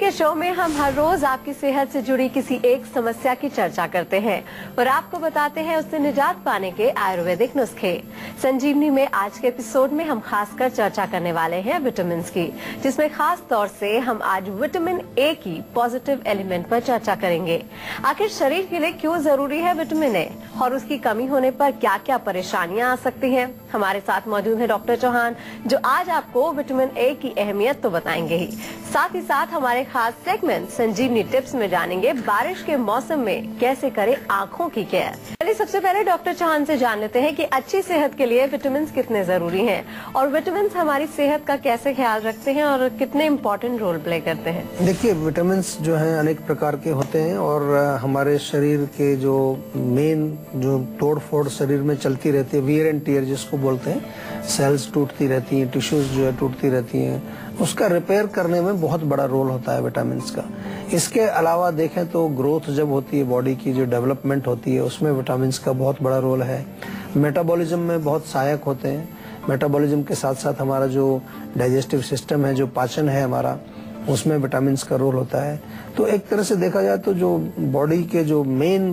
के शो में हम हर रोज आपकी सेहत से जुड़ी किसी एक समस्या की चर्चा करते हैं और आपको बताते हैं उससे निजात पाने के आयुर्वेदिक नुस्खे। संजीवनी में आज के एपिसोड में हम खासकर चर्चा करने वाले हैं विटामिन की, जिसमें खास तौर से हम आज विटामिन ए की पॉजिटिव एलिमेंट पर चर्चा करेंगे। आखिर शरीर के लिए क्यों जरूरी है विटामिन ए और उसकी कमी होने पर क्या क्या परेशानियां आ सकती हैं। हमारे साथ मौजूद है डॉक्टर चौहान, जो आज आपको विटामिन ए की अहमियत तो बताएंगे ही, साथ ही साथ हमारे खास सेगमेंट संजीवनी टिप्स में जानेंगे बारिश के मौसम में कैसे करें आँखों की केयर। चलिए सबसे पहले डॉक्टर चौहान से जान लेते हैं कि अच्छी सेहत के लिए विटामिन कितने जरूरी हैं और विटामिन हमारी सेहत का कैसे ख्याल रखते हैं और कितने इम्पोर्टेंट रोल प्ले करते हैं। देखिए, विटामिन जो हैं अनेक प्रकार के होते हैं और हमारे शरीर के जो मेन जो तोड़ फोड़ शरीर में चलती रहती है, वियर एंड टियर जिसको बोलते हैं, सेल्स टूटती रहती हैं, टिश्यूज जो है टूटती रहती हैं, उसका रिपेयर करने में बहुत बड़ा रोल होता है विटामिन का। इसके अलावा देखें तो ग्रोथ जब होती है, बॉडी की जो डेवलपमेंट होती है, उसमें विटामिन का बहुत बड़ा रोल है। मेटाबॉलिज्म में बहुत सहायक होते हैं। मेटाबॉलिज्म के साथ साथ हमारा जो डाइजेस्टिव सिस्टम है, जो पाचन है हमारा, उसमें विटामिन का रोल होता है। तो एक तरह से देखा जाए तो जो बॉडी के जो मेन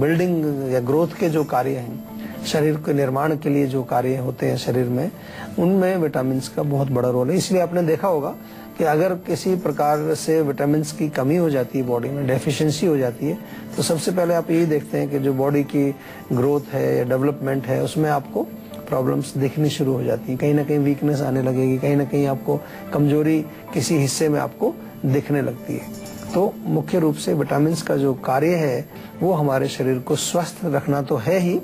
बिल्डिंग या ग्रोथ के जो कार्य हैं, शरीर के निर्माण के लिए जो कार्य होते हैं शरीर में, उनमें विटामिन का बहुत बड़ा रोल है। इसलिए आपने देखा होगा कि अगर किसी प्रकार से विटामिन की कमी हो जाती है, बॉडी में डेफिशिएंसी हो जाती है, तो सबसे पहले आप यही देखते हैं कि जो बॉडी की ग्रोथ है या डेवलपमेंट है, उसमें आपको प्रॉब्लम्स दिखनी शुरू हो जाती हैं। कहीं ना कहीं वीकनेस आने लगेगी, कहीं ना कहीं आपको कमजोरी किसी हिस्से में आपको दिखने लगती है। तो मुख्य रूप से विटामिन का जो कार्य है वो हमारे शरीर को स्वस्थ रखना तो है ही,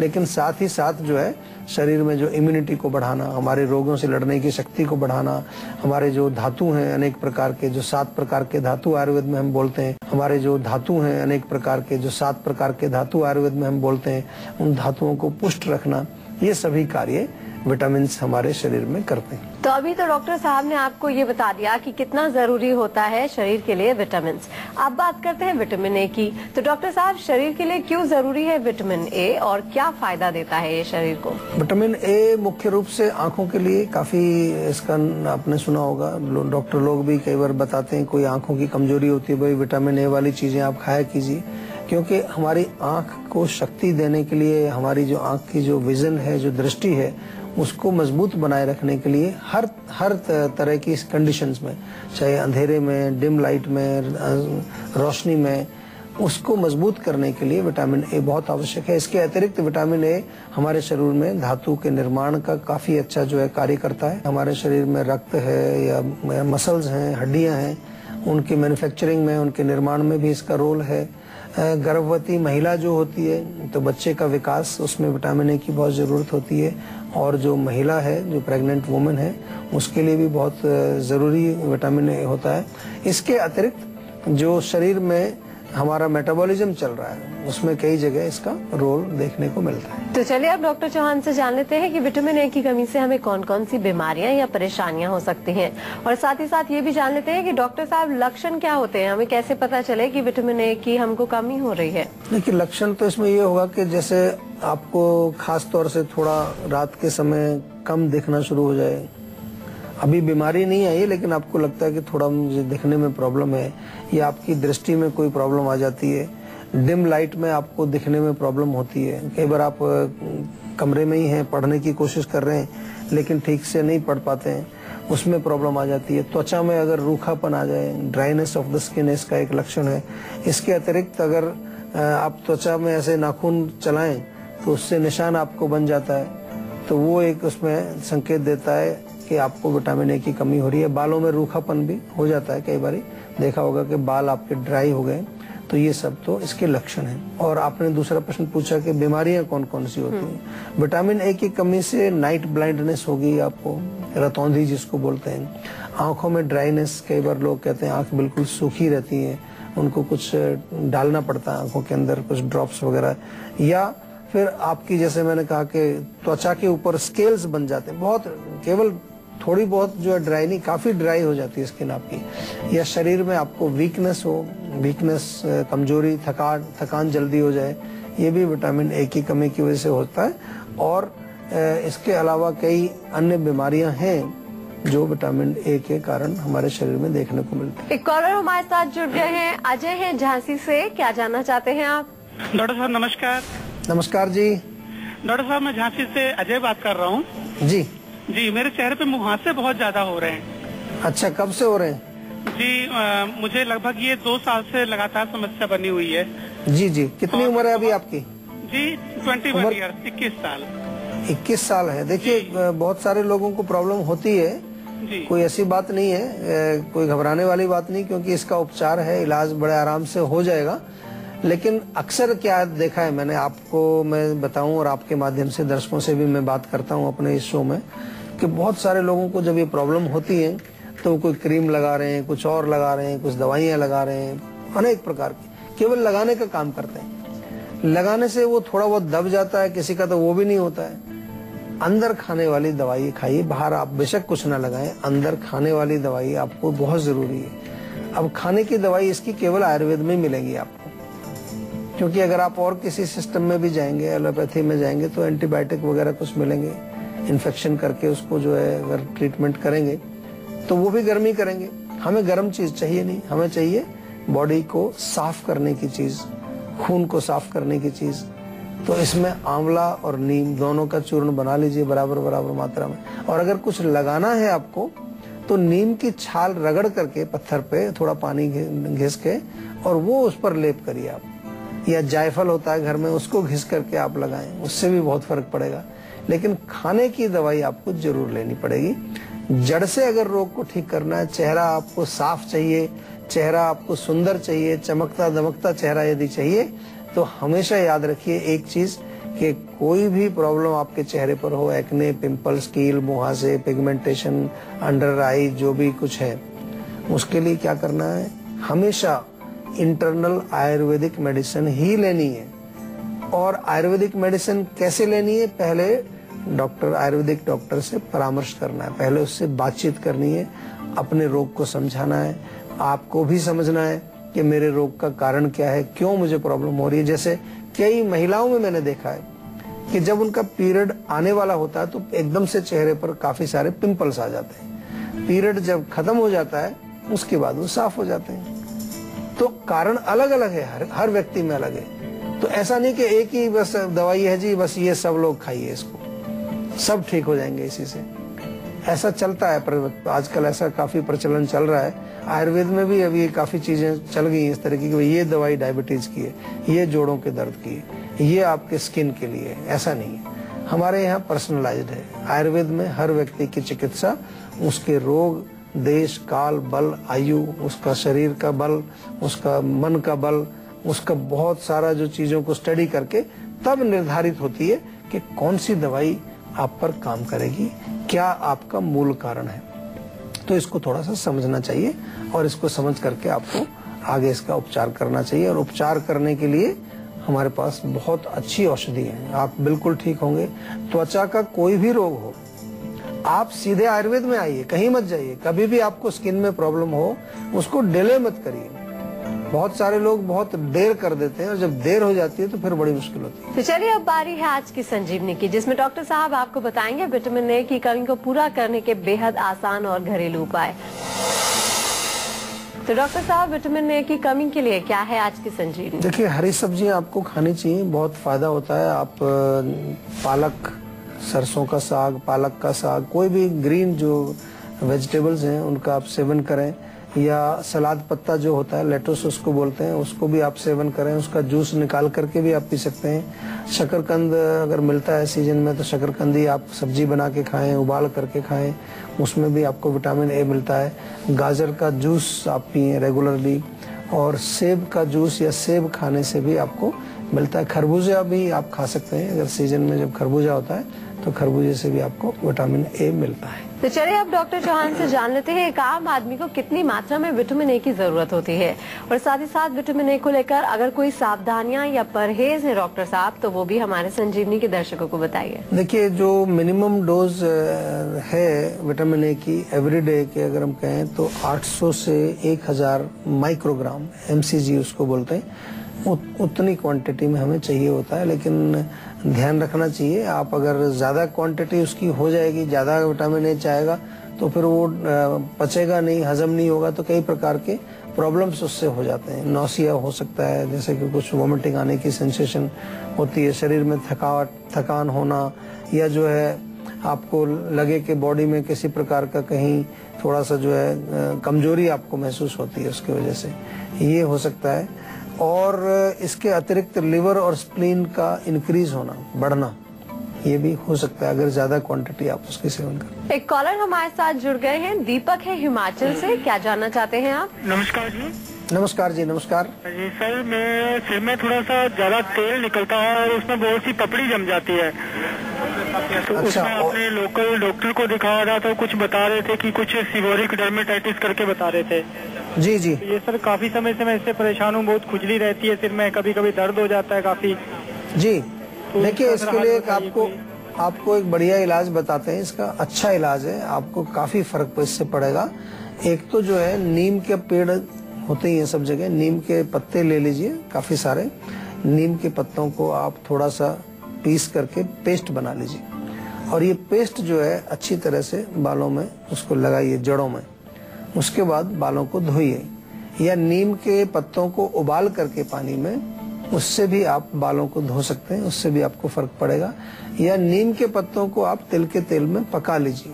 लेकिन साथ ही साथ जो है शरीर में जो इम्यूनिटी को बढ़ाना, हमारे रोगों से लड़ने की शक्ति को बढ़ाना, हमारे जो धातु हैं अनेक प्रकार के, जो 7 प्रकार के धातु आयुर्वेद में हम बोलते हैं, हमारे जो धातु हैं अनेक प्रकार के, जो 7 प्रकार के धातु आयुर्वेद में हम बोलते हैं, उन धातुओं को पुष्ट रखना, ये सभी कार्य विटामिन हमारे शरीर में करते हैं। तो अभी तो डॉक्टर साहब ने आपको ये बता दिया कि कितना जरूरी होता है शरीर के लिए विटामिन। अब बात करते हैं विटामिन ए की। तो डॉक्टर साहब, शरीर के लिए क्यों जरूरी है विटामिन ए और क्या फायदा देता है ये शरीर को? विटामिन ए मुख्य रूप से आंखों के लिए काफी, इसका आपने सुना होगा, डॉक्टर लोग भी कई बार बताते हैं, कोई आंखों की कमजोरी होती है, भाई विटामिन ए वाली चीजें आप खाया कीजिए, क्योंकि हमारी आंख को शक्ति देने के लिए, हमारी जो आंख की जो विजन है, जो दृष्टि है, उसको मजबूत बनाए रखने के लिए हर तरह की कंडीशंस में, चाहे अंधेरे में, डिम लाइट में, रोशनी में, उसको मजबूत करने के लिए विटामिन ए बहुत आवश्यक है। इसके अतिरिक्त विटामिन ए हमारे शरीर में धातु के निर्माण का काफी अच्छा जो है कार्य करता है। हमारे शरीर में रक्त है या मसल्स हैं, हड्डियां हैं, उनकी मैन्युफैक्चरिंग में, उनके निर्माण में भी इसका रोल है। गर्भवती महिला जो होती है, तो बच्चे का विकास, उसमें विटामिन ए की बहुत ज़रूरत होती है। और जो महिला है, जो प्रेग्नेंट वुमेन है, उसके लिए भी बहुत ज़रूरी विटामिन ए होता है। इसके अतिरिक्त जो शरीर में हमारा मेटाबॉलिज्म चल रहा है, उसमें कई जगह इसका रोल देखने को मिलता है। तो चलिए अब डॉक्टर चौहान से जान लेते हैं कि विटामिन ए की कमी से हमें कौन कौन सी बीमारियां या परेशानियां हो सकती हैं, और साथ ही साथ ये भी जान लेते हैं कि डॉक्टर साहब लक्षण क्या होते हैं, हमें कैसे पता चले कि विटामिन ए की हमको कमी हो रही है। देखिए, लक्षण तो इसमें ये होगा कि जैसे आपको खास तौर से थोड़ा रात के समय कम दिखना शुरू हो जाए। अभी बीमारी नहीं आई है, लेकिन आपको लगता है कि थोड़ा मुझे दिखने में प्रॉब्लम है, या आपकी दृष्टि में कोई प्रॉब्लम आ जाती है, डिम लाइट में आपको दिखने में प्रॉब्लम होती है। कई बार आप कमरे में ही हैं, पढ़ने की कोशिश कर रहे हैं, लेकिन ठीक से नहीं पढ़ पाते हैं, उसमें प्रॉब्लम आ जाती है। त्वचा में अगर रूखापन आ जाए, ड्राइनेस ऑफ द स्किन, इसका एक लक्षण है। इसके अतिरिक्त अगर आप त्वचा में ऐसे नाखून चलाएं तो उससे निशान आपको बन जाता है, तो वो एक उसमें संकेत देता है कि आपको विटामिन ए की कमी हो रही है। बालों में रूखापन भी हो जाता है, कई बार देखा होगा कि बाल आपके ड्राई हो गए, तो ये सब तो इसके लक्षण हैं। और आपने दूसरा प्रश्न पूछा कि बीमारियां कौन कौन सी होती हैं। विटामिन ए की कमी से नाइट ब्लाइंडनेस होगी आपको, रतौंधी जिसको बोलते हैं, आंखों में ड्राइनेस, कई बार लोग कहते हैं आंख बिल्कुल सूखी रहती है, उनको कुछ डालना पड़ता है आंखों के अंदर, कुछ ड्रॉप्स वगैरह, या फिर आपकी, जैसे मैंने कहा कि त्वचा के ऊपर स्केल्स बन जाते हैं, बहुत केवल थोड़ी बहुत जो है ड्राई नहीं, काफी ड्राई हो जाती है स्किन आपकी, या शरीर में आपको वीकनेस हो, कमजोरी, थकान जल्दी हो जाए, ये भी विटामिन ए की कमी की वजह से होता है। और इसके अलावा कई अन्य बीमारियां हैं जो विटामिन ए के कारण हमारे शरीर में देखने को मिलते हैं। एक कॉलर हमारे साथ जुड़ गए हैं, अजय हैं झांसी से। क्या जानना चाहते हैं आप? डॉक्टर साहब नमस्कार। नमस्कार जी। डॉक्टर साहब मैं झांसी से अजय बात कर रहा हूँ। जी जी, मेरे चेहरे पे मुहासे बहुत ज्यादा हो रहे हैं। अच्छा, कब से हो रहे हैं? जी मुझे लगभग ये 2 साल से लगातार समस्या बनी हुई है। जी जी, कितनी उम्र है अभी आपकी? जी 21 ईयर्स, 21 साल। 21 साल है। देखिए बहुत सारे लोगों को प्रॉब्लम होती है जी। कोई ऐसी बात नहीं है, कोई घबराने वाली बात नहीं, क्योंकि इसका उपचार है, इलाज बड़े आराम से हो जाएगा। लेकिन अक्सर क्या देखा है मैंने, आपको मैं बताऊं और आपके माध्यम से दर्शकों से भी मैं बात करता हूं अपने इस शो में, कि बहुत सारे लोगों को जब ये प्रॉब्लम होती है तो कोई क्रीम लगा रहे हैं, कुछ और लगा रहे हैं, कुछ दवाइयां लगा रहे हैं, अनेक प्रकार की, केवल लगाने का काम करते हैं। लगाने से वो थोड़ा बहुत दब जाता है, किसी का तो वो भी नहीं होता है। अंदर खाने वाली दवाई खाइए, बाहर आप बेशक कुछ ना लगाएं, अंदर खाने वाली दवाई आपको बहुत जरूरी है। अब खाने की दवाई इसकी केवल आयुर्वेद में मिलेगी आपको, क्योंकि अगर आप और किसी सिस्टम में भी जाएंगे, एलोपैथी में जाएंगे, तो एंटीबायोटिक वगैरह कुछ मिलेंगे, इन्फेक्शन करके उसको जो है अगर ट्रीटमेंट करेंगे तो वो भी गर्मी करेंगे। हमें गर्म चीज चाहिए नहीं, हमें चाहिए बॉडी को साफ करने की चीज, खून को साफ करने की चीज। तो इसमें आंवला और नीम दोनों का चूर्ण बना लीजिए बराबर बराबर मात्रा में। और अगर कुछ लगाना है आपको तो नीम की छाल रगड़ करके पत्थर पे थोड़ा पानी घिस के और वो उस पर लेप करिए आप, या जायफल होता है घर में, उसको घिस करके आप लगाएं, उससे भी बहुत फर्क पड़ेगा। लेकिन खाने की दवाई आपको जरूर लेनी पड़ेगी। जड़ से अगर रोग को ठीक करना है, चेहरा आपको साफ चाहिए, चेहरा आपको सुंदर चाहिए, चमकता दमकता चेहरा यदि चाहिए, तो हमेशा याद रखिए एक चीज कि कोई भी प्रॉब्लम आपके चेहरे पर हो, एक्ने, पिंपल्स, कील, मुहासे, पिगमेंटेशन, अंडर आई, जो भी कुछ है, उसके लिए क्या करना है, हमेशा इंटरनल आयुर्वेदिक मेडिसिन ही लेनी है। और आयुर्वेदिक मेडिसिन कैसे लेनी है, पहले आयुर्वेदिक डॉक्टर से परामर्श करना है, पहले उससे बातचीत करनी है, अपने रोग को समझाना है, आपको भी समझना है कि मेरे रोग का कारण क्या है, क्यों मुझे प्रॉब्लम हो रही है। जैसे कई महिलाओं में मैंने देखा है कि जब उनका पीरियड आने वाला होता है तो एकदम से चेहरे पर काफी सारे पिंपल्स आ जाते हैं। पीरियड जब खत्म हो जाता है उसके बाद वो साफ हो जाते हैं। तो कारण अलग अलग है, हर व्यक्ति में अलग है। तो ऐसा नहीं कि एक ही बस दवाई है जी, बस ये सब लोग खाइए इसको, सब ठीक हो जाएंगे इसी से। ऐसा चलता है, पर आजकल ऐसा काफी प्रचलन चल रहा है। आयुर्वेद में भी अभी काफी चीजें चल गई हैं इस तरीके की, ये दवाई डायबिटीज की है, ये जोड़ों के दर्द की है, ये आपके स्किन के लिए है। ऐसा नहीं है, हमारे यहाँ पर्सनलाइज्ड है। आयुर्वेद में हर व्यक्ति की चिकित्सा उसके रोग, देश, काल, बल, आयु, उसका शरीर का बल, उसका मन का बल, उसका बहुत सारा जो चीजों को स्टडी करके तब निर्धारित होती है कि कौन सी दवाई आप पर काम करेगी, क्या आपका मूल कारण है। तो इसको थोड़ा सा समझना चाहिए और इसको समझ करके आपको आगे इसका उपचार करना चाहिए। और उपचार करने के लिए हमारे पास बहुत अच्छी औषधि है, आप बिल्कुल ठीक होंगे। त्वचा का कोई भी रोग हो, आप सीधे आयुर्वेद में आइए, कहीं मत जाइए। कभी भी आपको स्किन में प्रॉब्लम हो, उसको डिले मत करिए। बहुत सारे लोग बहुत देर कर देते हैं और जब देर हो जाती है तो फिर बड़ी मुश्किल होती है। तो चलिए अब बारी है आज की संजीवनी की, जिसमें डॉक्टर साहब आपको बताएंगे विटामिन ए की कमी को पूरा करने के बेहद आसान और घरेलू उपाय। तो डॉक्टर साहब, विटामिन ए की कमी के लिए क्या है आज की संजीवनी? देखिए, हरी सब्जियां आपको खानी चाहिए, बहुत फायदा होता है। आप पालक, सरसों का साग, पालक का साग, कोई भी ग्रीन जो वेजिटेबल्स हैं उनका आप सेवन करें, या सलाद पत्ता जो होता है, लेटुस उसको बोलते हैं, उसको भी आप सेवन करें, उसका जूस निकाल करके भी आप पी सकते हैं। शकरकंद अगर मिलता है सीजन में तो शकरकंदी आप सब्जी बना के खाएं, उबाल करके खाएं, उसमें भी आपको विटामिन ए मिलता है। गाजर का जूस आप पिए रेगुलरली, और सेब का जूस या सेब खाने से भी आपको मिलता है। खरबूजा भी आप खा सकते हैं, अगर सीजन में जब खरबूजा होता है तो खरबूजे से भी आपको विटामिन ए मिलता है। तो चलिए अब डॉक्टर चौहान से जान लेते हैं एक आम आदमी को कितनी मात्रा में विटामिन ए की जरूरत होती है, और साथ ही साथ विटामिन ए को लेकर अगर कोई सावधानियां या परहेज है डॉक्टर साहब, तो वो भी हमारे संजीवनी के दर्शकों को बताइए। देखिए, जो मिनिमम डोज है विटामिन ए की एवरीडे के, अगर हम कहें तो 800 से 1000 माइक्रोग्राम, MCG उसको बोलते हैं, उतनी क्वांटिटी में हमें चाहिए होता है। लेकिन ध्यान रखना चाहिए, आप अगर ज्यादा क्वांटिटी उसकी हो जाएगी, ज्यादा विटामिन ए चाहेगा तो फिर वो पचेगा नहीं, हजम नहीं होगा, तो कई प्रकार के प्रॉब्लम्स उससे हो जाते हैं। नौसिया हो सकता है, जैसे कि कुछ वोमिटिंग आने की सेंसेशन होती है, शरीर में थकान होना, या जो है आपको लगे कि बॉडी में किसी प्रकार का कहीं थोड़ा सा जो है कमजोरी आपको महसूस होती है, उसकी वजह से ये हो सकता है। और इसके अतिरिक्त लिवर और स्प्लीन का इंक्रीज होना, बढ़ना, ये भी हो सकता है अगर ज्यादा क्वांटिटी आप उसकी सेवन करें। एक कॉलर हमारे साथ जुड़ गए हैं, दीपक है हिमाचल से। क्या जानना चाहते हैं आप? नमस्कार जी। नमस्कार जी। नमस्कार जी सर, मेरे सिर में थोड़ा सा ज्यादा तेल निकलता है और उसमें बहुत सी पपड़ी जम जाती है। तो अच्छा, उसमें अपने लोकल डॉक्टर को दिखाया था, तो कुछ बता रहे थे कि कुछ सीवोरिक डर्मेटाइटिस करके बता रहे थे। जी जी। ये सर काफी समय से मैं इससे परेशान हूँ, बहुत खुजली रहती है सिर में, कभी कभी दर्द हो जाता है काफी। जी, तो देखिए इसके लिए एक बताइए आपको एक बढ़िया इलाज बताते हैं। इसका अच्छा इलाज है, आपको काफी फर्क इससे पड़ेगा। एक तो जो है नीम के पेड़ होते ही हैं सब जगह, नीम के पत्ते ले लीजिए, काफी सारे नीम के पत्तों को आप थोड़ा सा पीस करके पेस्ट बना लीजिए, और ये पेस्ट जो है अच्छी तरह से बालों में उसको लगाइए, जड़ों में। उसके बाद बालों को धोइए, या नीम के पत्तों को उबाल करके पानी में, उससे भी आप बालों को धो सकते हैं, उससे भी आपको फर्क पड़ेगा। या नीम के पत्तों को आप तिल के तेल में पका लीजिए,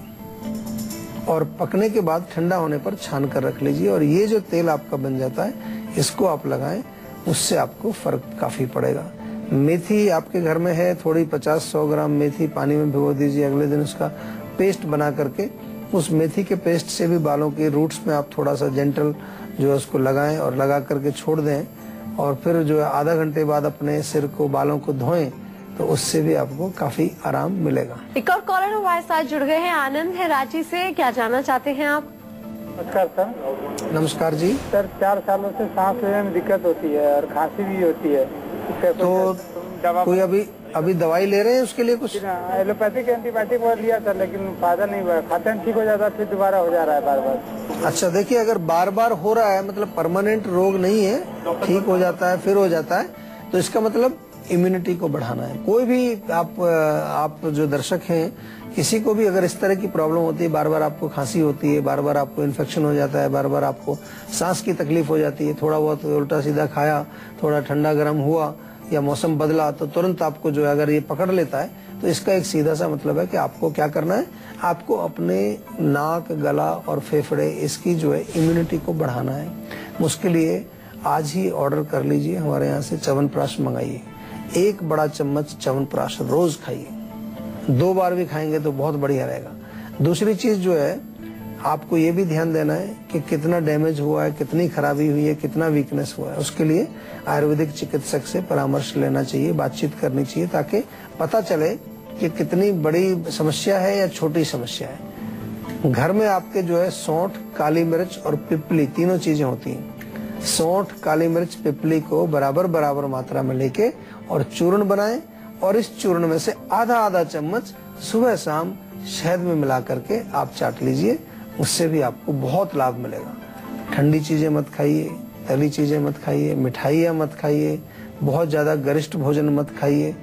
और पकने के बाद ठंडा होने पर छान कर रख लीजिए, और ये जो तेल आपका बन जाता है इसको आप लगाएं, उससे आपको फर्क काफी पड़ेगा। मेथी आपके घर में है, थोड़ी 50-100 ग्राम मेथी पानी में भिगो दीजिए, अगले दिन उसका पेस्ट बना करके, उस मेथी के पेस्ट से भी बालों के रूट्स में आप थोड़ा सा जेंटल जो है उसको लगाएं, और लगा करके छोड़ दें, और फिर जो है आधा घंटे बाद अपने सिर को, बालों को धोएं, तो उससे भी आपको काफी आराम मिलेगा। एक और कॉलर हमारे साथ जुड़ गए हैं, आनंद है रांची से। क्या जानना चाहते हैं आप? नमस्कार सर। नमस्कार जी। सर 4 सालों से सांस लेने में दिक्कत होती है और खांसी भी होती है। तो कोई अभी दवाई ले रहे हैं उसके लिए? कुछ एलोपैथिक एंटीबायोटिक लिया था, लेकिन फायदा नहीं हुआ। खाते हैं ठीक हो जाता है, फिर दोबारा हो जा रहा है बार बार। अच्छा, देखिए अगर बार बार हो रहा है, मतलब परमानेंट रोग नहीं है, ठीक हो जाता है फिर हो जाता है, तो इसका मतलब इम्यूनिटी को बढ़ाना है। कोई भी आप जो दर्शक हैं, किसी को भी अगर इस तरह की प्रॉब्लम होती है, बार बार आपको खांसी होती है, बार बार आपको इन्फेक्शन हो जाता है, बार बार आपको सांस की तकलीफ हो जाती है, थोड़ा बहुत उल्टा सीधा खाया, थोड़ा ठंडा गर्म हुआ या मौसम बदला, तो तुरंत आपको जो है अगर ये पकड़ लेता है, तो इसका एक सीधा सा मतलब है कि आपको क्या करना है, आपको अपने नाक, गला और फेफड़े, इसकी जो है इम्यूनिटी को बढ़ाना है। उसके लिए आज ही ऑर्डर कर लीजिए, हमारे यहाँ से च्यवनप्राश मंगाइए। 1 बड़ा चम्मच च्यवनप्राश रोज खाइए, 2 बार भी खाएंगे तो बहुत बढ़िया रहेगा। दूसरी चीज जो है, आपको ये भी ध्यान देना है कि कितना डैमेज हुआ है, कितनी खराबी हुई है, कितना वीकनेस हुआ है। उसके लिए आयुर्वेदिक चिकित्सक से परामर्श लेना चाहिए, बातचीत करनी चाहिए, ताकि पता चले कि कितनी बड़ी समस्या है या छोटी समस्या है। घर में आपके जो है सौंठ, काली मिर्च और पिपली, तीनों चीजें होती हैं। सौंठ, काली मिर्च, पिपली को बराबर बराबर मात्रा में लेके और चूर्ण बनाएं, और इस चूर्ण में से आधा चम्मच सुबह शाम शहद में मिला करके आप चाट लीजिए, उससे भी आपको बहुत लाभ मिलेगा। ठंडी चीजें मत खाइए, तली चीजें मत खाइए, मिठाइयाँ मत खाइए, बहुत ज्यादा गरिष्ठ भोजन मत खाइए,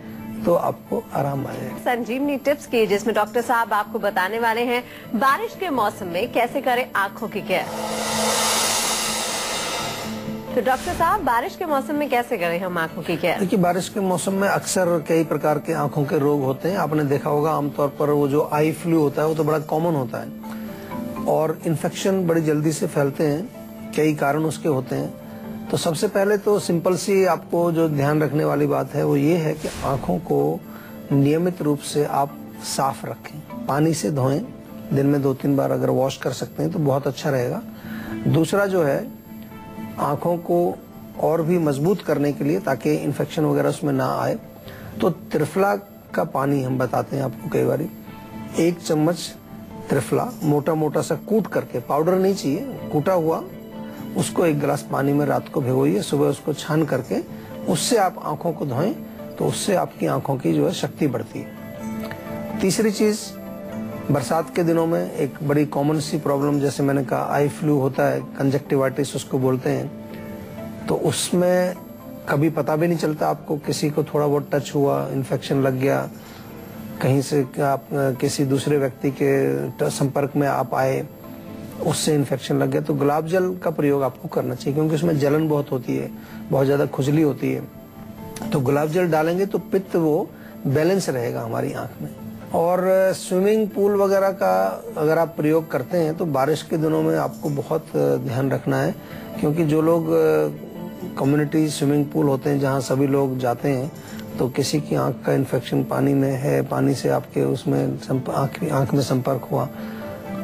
तो आपको आराम आ जाएगा। संजीवनी टिप्स की, जिसमें डॉक्टर साहब आपको बताने वाले हैं बारिश के मौसम में कैसे करें आंखों की केयर। तो डॉक्टर साहब, बारिश के मौसम में कैसे करें हम आंखों की केयर? देखिए, बारिश के मौसम में अक्सर कई प्रकार के आंखों के रोग होते हैं। आपने देखा होगा, आमतौर पर वो जो आई फ्लू होता है वो तो बड़ा कॉमन होता है, और इन्फेक्शन बड़ी जल्दी से फैलते हैं, कई कारण उसके होते हैं। तो सबसे पहले तो सिंपल सी आपको जो ध्यान रखने वाली बात है वो ये है कि आंखों को नियमित रूप से आप साफ रखें, पानी से धोएं, दिन में 2-3 बार अगर वॉश कर सकते हैं तो बहुत अच्छा रहेगा। दूसरा जो है, आंखों को और भी मजबूत करने के लिए, ताकि इन्फेक्शन वगैरह उसमें ना आए, तो त्रिफला का पानी हम बताते हैं आपको कई बारी। 1 चम्मच त्रिफला मोटा मोटा सा कूट करके, पाउडर नहीं चाहिए, कूटा हुआ, उसको 1 गिलास पानी में रात को भिगोइए, सुबह उसको छान करके उससे आप आंखों को धोएं, तो उससे आपकी आंखों की जो है शक्ति बढ़ती है। तीसरी चीज, बरसात के दिनों में एक बड़ी कॉमन सी प्रॉब्लम, जैसे मैंने कहा आई फ्लू होता है, कंजक्टिवाइटिस उसको बोलते हैं, तो उसमें कभी पता भी नहीं चलता आपको, किसी को थोड़ा बहुत टच हुआ, इन्फेक्शन लग गया, कहीं से आप किसी दूसरे व्यक्ति के संपर्क में आप आए, उससे इन्फेक्शन लग गया, तो गुलाब जल का प्रयोग आपको करना चाहिए, क्योंकि उसमें जलन बहुत होती है, बहुत ज्यादा खुजली होती है। तो गुलाब जल डालेंगे तो पित्त वो बैलेंस रहेगा हमारी आंख में। और स्विमिंग पूल वगैरह का अगर आप प्रयोग करते हैं तो बारिश के दिनों में आपको बहुत ध्यान रखना है, क्योंकि जो लोग कम्युनिटी स्विमिंग पूल होते हैं जहां सभी लोग जाते हैं, तो किसी की आंख का इन्फेक्शन पानी में है, पानी से आपके उसमें आंख में संपर्क हुआ,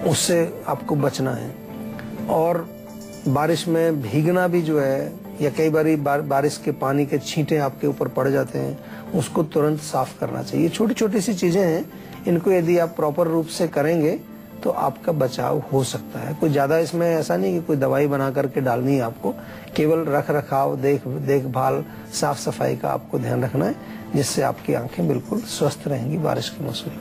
उससे आपको बचना है। और बारिश में भीगना भी जो है, या कई बारी बारिश के पानी के छींटे आपके ऊपर पड़ जाते हैं, उसको तुरंत साफ करना चाहिए। छोटी छोटी सी चीजें हैं, इनको यदि आप प्रॉपर रूप से करेंगे तो आपका बचाव हो सकता है। कोई ज्यादा इसमें ऐसा नहीं कि कोई दवाई बना करके डालनी है आपको, केवल रख रखाव, देखभाल, साफ सफाई का आपको ध्यान रखना है, जिससे आपकी आंखें बिल्कुल स्वस्थ रहेंगी बारिश के मौसम में।